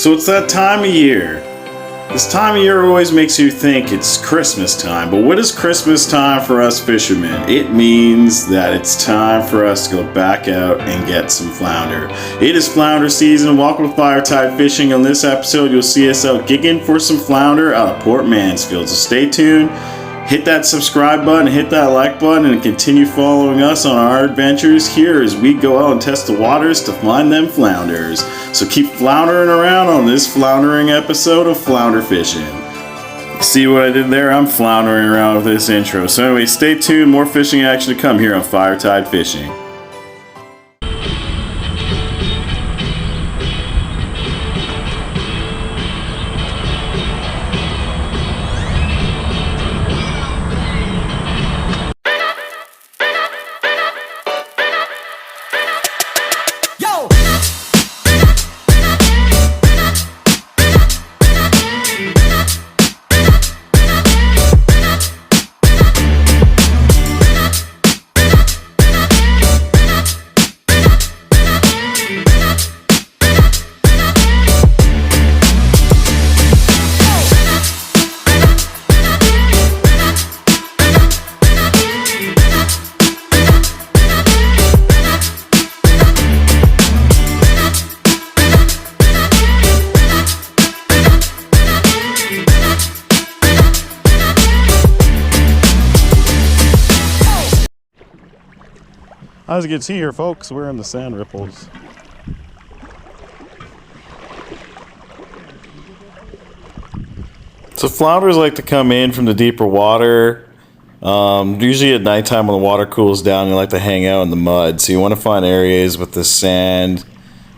So it's that time of year. This time of year always makes you think it's Christmas time, but what is Christmas time for us fishermen? It means that it's time for us to go back out and get some flounder. It is flounder season. Welcome to Fire Tide Fishing. On this episode, you'll see us out gigging for some flounder out of Port Mansfield. So stay tuned, hit that subscribe button, hit that like button, and continue following us on our adventures here as we go out and test the waters to find them flounders. So keep floundering around on this floundering episode of Flounder Fishing. See what I did there? I'm floundering around with this intro. So anyway, stay tuned. More fishing action to come here on Fire Tide Fishing. As you can see here, folks, we're in the sand ripples. So flounders like to come in from the deeper water. Usually at nighttime when the water cools down, they like to hang out in the mud. So you want to find areas with the sand,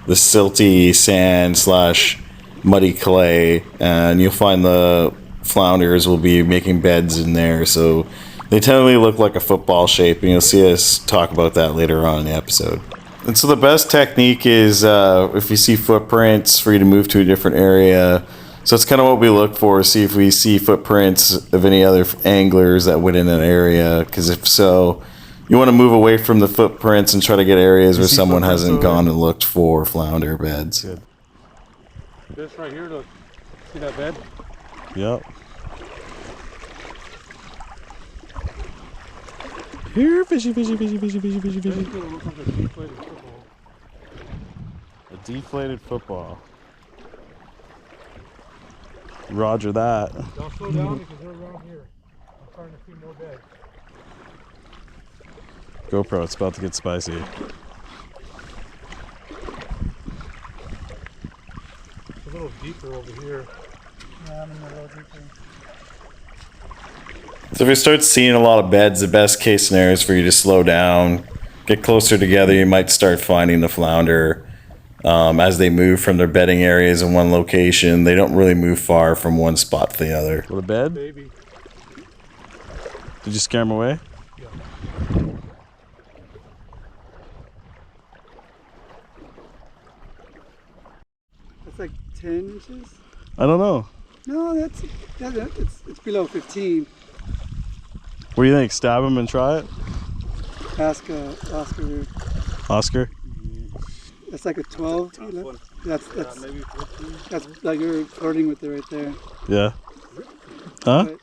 the silty sand slash muddy clay, and you'll find the flounders will be making beds in there. So they tend to look like a football shape, and you'll see us talk about that later on in the episode. And so the best technique is if you see footprints for you to move to a different area. So it's kind of what we look for, see if we see footprints of any other anglers that went in that area. Because if so, you want to move away from the footprints and try to get areas where someone hasn't gone and looked for flounder beds. Good. This right here, look. See that bed? Yep. Here, fishy, fishy, fishy, fishy, fishy, fishy, fishy. Looks like a deflated football. A deflated football. Roger that. Don't slow down because they're around here. I'm trying to see more beds. GoPro, it's about to get spicy. It's a little deeper over here. Yeah, I'm in a little deeper. So if you start seeing a lot of beds, the best case scenario is for you to slow down, get closer together. You might start finding the flounder as they move from their bedding areas in one location. They don't really move far from one spot to the other. Little bed? Baby. Did you scare them away? Yeah. That's like 10 inches? I don't know. No, it's below 15. What do you think? Stab him and try it? Ask Oscar. Oscar? That's like a 12. That's Maybe 14. that's like you're flirting with it right there. Yeah. Huh? But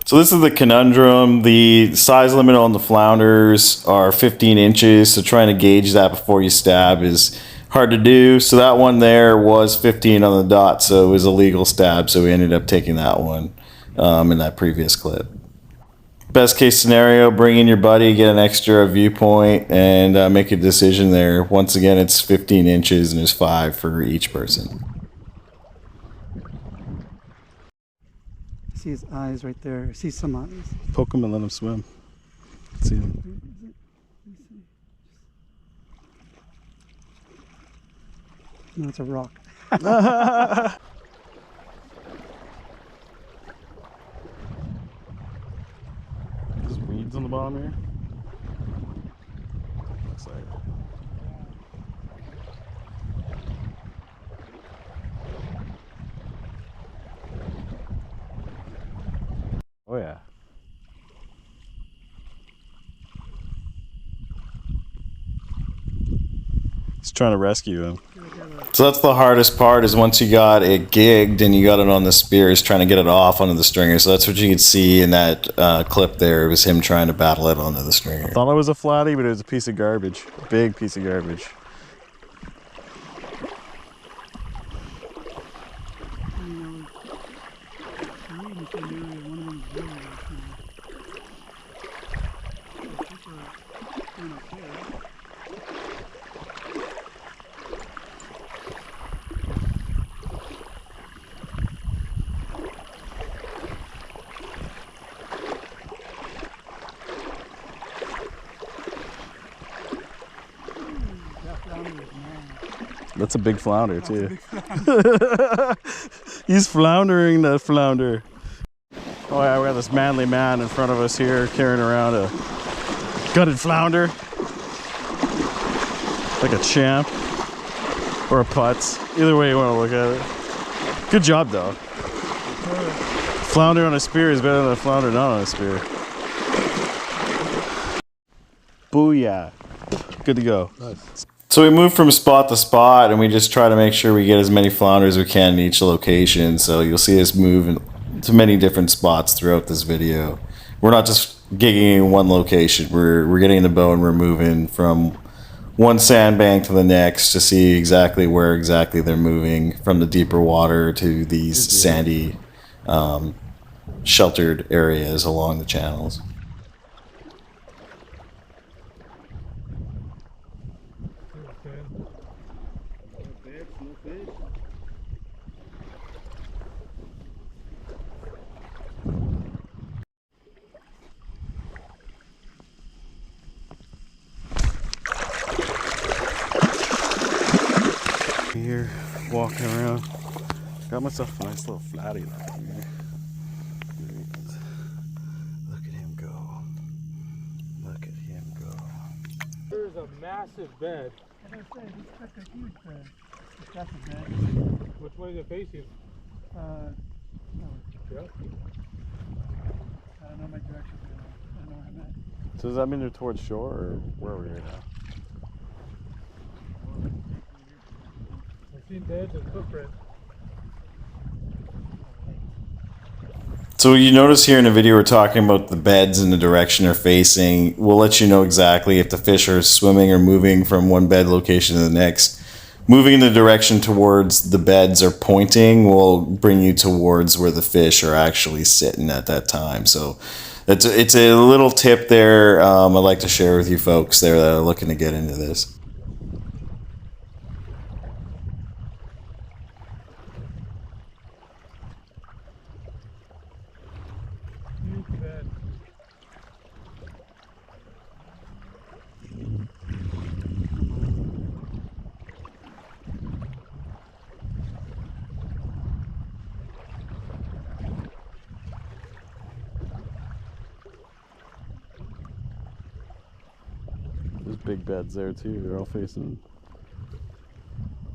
So this is the conundrum. The size limit on the flounders are 15 inches. So trying to gauge that before you stab is hard to do. So that one there was 15 on the dot. So it was a legal stab. So we ended up taking that one in that previous clip. Best case scenario, bring in your buddy, get an extra viewpoint, and make a decision there. Once again, it's 15 inches and there's 5 for each person. see his eyes right there. I see some eyes. Poke him and let him swim. See him. No, it's a rock. There's weeds on the bottom here. Looks like it. Oh yeah. He's trying to rescue him. I got a So that's the hardest part, is once you got it gigged and you got it on the spear, is trying to get it off onto the stringer. So that's what you could see in that clip there. It was him trying to battle it onto the stringer. I thought it was a flatty, but it was a piece of garbage. A big piece of garbage. That's a big flounder too. He's floundering that flounder. Oh yeah, we got this manly man in front of us here carrying around a gutted flounder. Like a champ. Or a putz. Either way you want to look at it. Good job though. Flounder on a spear is better than a flounder not on a spear. Booyah. Good to go. Nice. So we move from spot to spot, and we just try to make sure we get as many flounders as we can in each location. So you'll see us move to many different spots throughout this video. We're not just gigging in one location. We're getting in the boat and we're moving from one sandbank to the next to see exactly where exactly they're moving from the deeper water to these sandy, sheltered areas along the channels. Here, walking around. Got myself a nice little flatty looking here. Look at him go. Look at him go. There's a massive bed. As I said, he's got a huge bed. That's a bed. Which way is it facing? No, Yeah. I don't know my direction. I don't know where I'm at. So does that mean they're towards shore or where are we right now? I've seen beds and footprints. So you notice here in the video we're talking about the beds and the direction they're facing. We'll let you know exactly if the fish are swimming or moving from one bed location to the next. Moving in the direction towards the beds are pointing will bring you towards where the fish are actually sitting at that time. So it's a little tip there I'd like to share with you folks there that are looking to get into this. Huge bed. There's big beds there too. They're all facing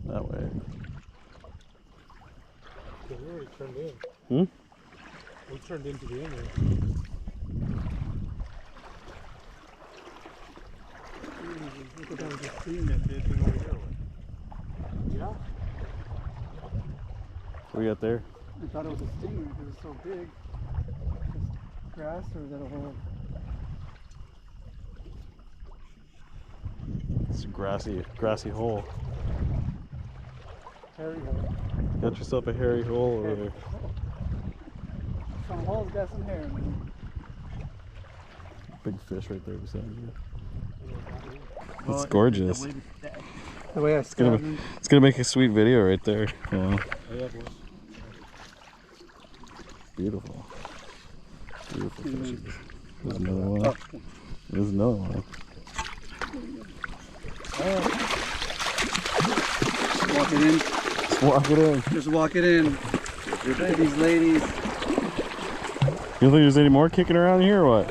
that way. So we already turned in. Hmm? We turned into the inlet. Look at that, was just seeing that big thing over here. Yeah. What we got there? I thought it was a stinger because it was so big. Just grass, or is that a whole? It's a grassy hole. Hairy hole. Got yourself a hairy hole over there. Some holes got some hair in them. Big fish right there beside you. Well, It's gorgeous. The way I It's gonna make a sweet video right there. Yeah. Beautiful. Beautiful fishes. There's another one. Oh. There's another one. Just walk it in. Just walk it in. Just walk it in. Look at these ladies. You don't think there's any more kicking around here or what?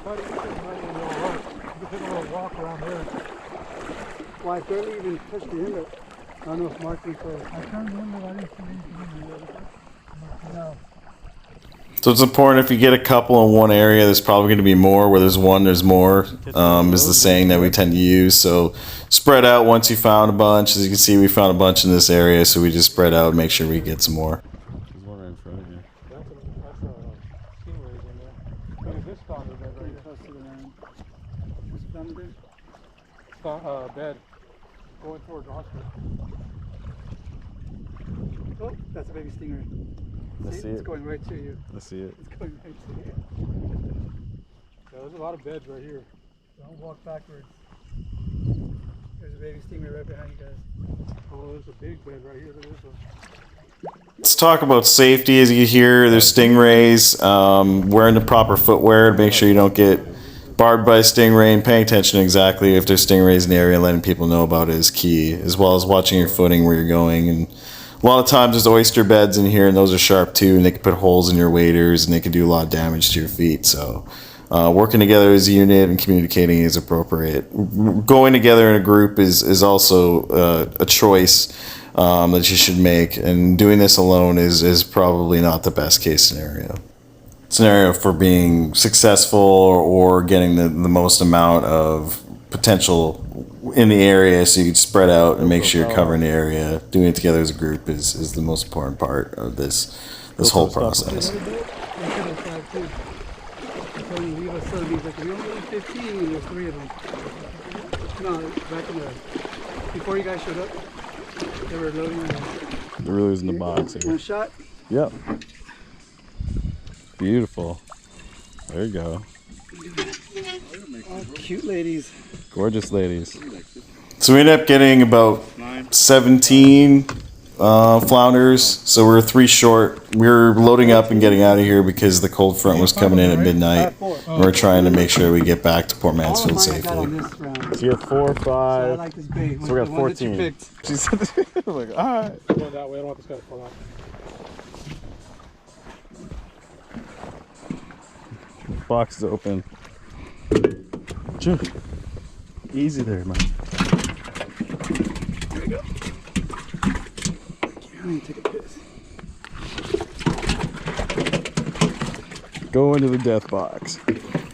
Buddy, you can take a little walk around here. Well, I barely even touched the inlet. I don't know if Mark can play. I turned the inlet. I didn't see anything in the other. No. So it's important if you get a couple in one area, there's probably going to be more. Where there's one, there's more, is the saying that we tend to use. So spread out once you found a bunch. As you can see, we found a bunch in this area, so we just spread out and make sure we get some more. There's one right in front of you. That's stingrays in there. Look at this flounder bed right here. Close to the land. This flounder Bed going towards Oxford. Oh, that's a baby stingray. I see It's it. going right to you. I see it. It's going right to you. Yeah, there's a lot of beds right here. Don't walk backwards. There's a baby stingray right behind you guys. Oh, there's a big bed right here. Look at this one. Let's talk about safety. As you hear, there's stingrays. Wearing the proper footwear to make sure you don't get barbed by a stingray, and paying attention exactly if there's stingrays in the area and letting people know about it is key, as well as watching your footing where you're going. And a lot of times there's oyster beds in here, and those are sharp too, and they can put holes in your waders, and they can do a lot of damage to your feet. So working together as a unit and communicating is appropriate. Going together in a group is also a choice that you should make, and doing this alone is probably not the best case scenario for being successful or getting the most amount of potential in the area, so you can spread out and make sure you're covering the area. Doing it together as a group is the most important part of this whole process. Another boat? I said it's 5 too. I told him leave us some. He's like, we only need 15, and there's 3 of them. No, back in the, before you guys showed up, they were loading them. They're really in the box here. One shot. Yep. Beautiful. There you go. Oh, cute ladies. Gorgeous ladies. So we ended up getting about 17 flounders. So we're 3 short. We were loading up and getting out of here because the cold front was coming in at midnight. And we're trying to make sure we get back to Port All of Mansfield mine I got on safely. this round. So you have 4, So I 5. like this bait. So we got The one that you 14. picked. She said, I'm like, all right. I'm going that way. I don't want this guy to fall out. Box is open. Sure. Easy there, man. There we go. I need to take a piss. Go into the death box.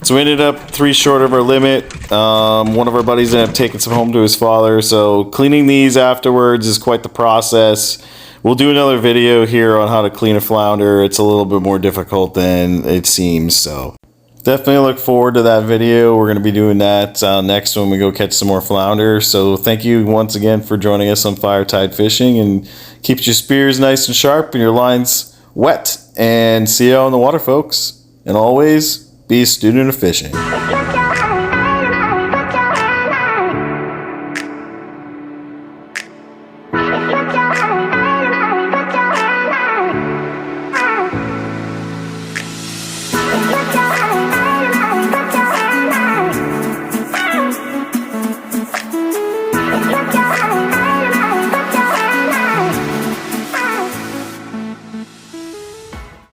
So we ended up 3 short of our limit. One of our buddies ended up taking some home to his father. So cleaning these afterwards is quite the process. We'll do another video here on how to clean a flounder. It's a little bit more difficult than it seems. So definitely look forward to that video. We're going to be doing that next when we go catch some more flounder. So thank you once again for joining us on Firetide Fishing, and keep your spears nice and sharp and your lines wet. And see you out on the water, folks. And always be a student of fishing.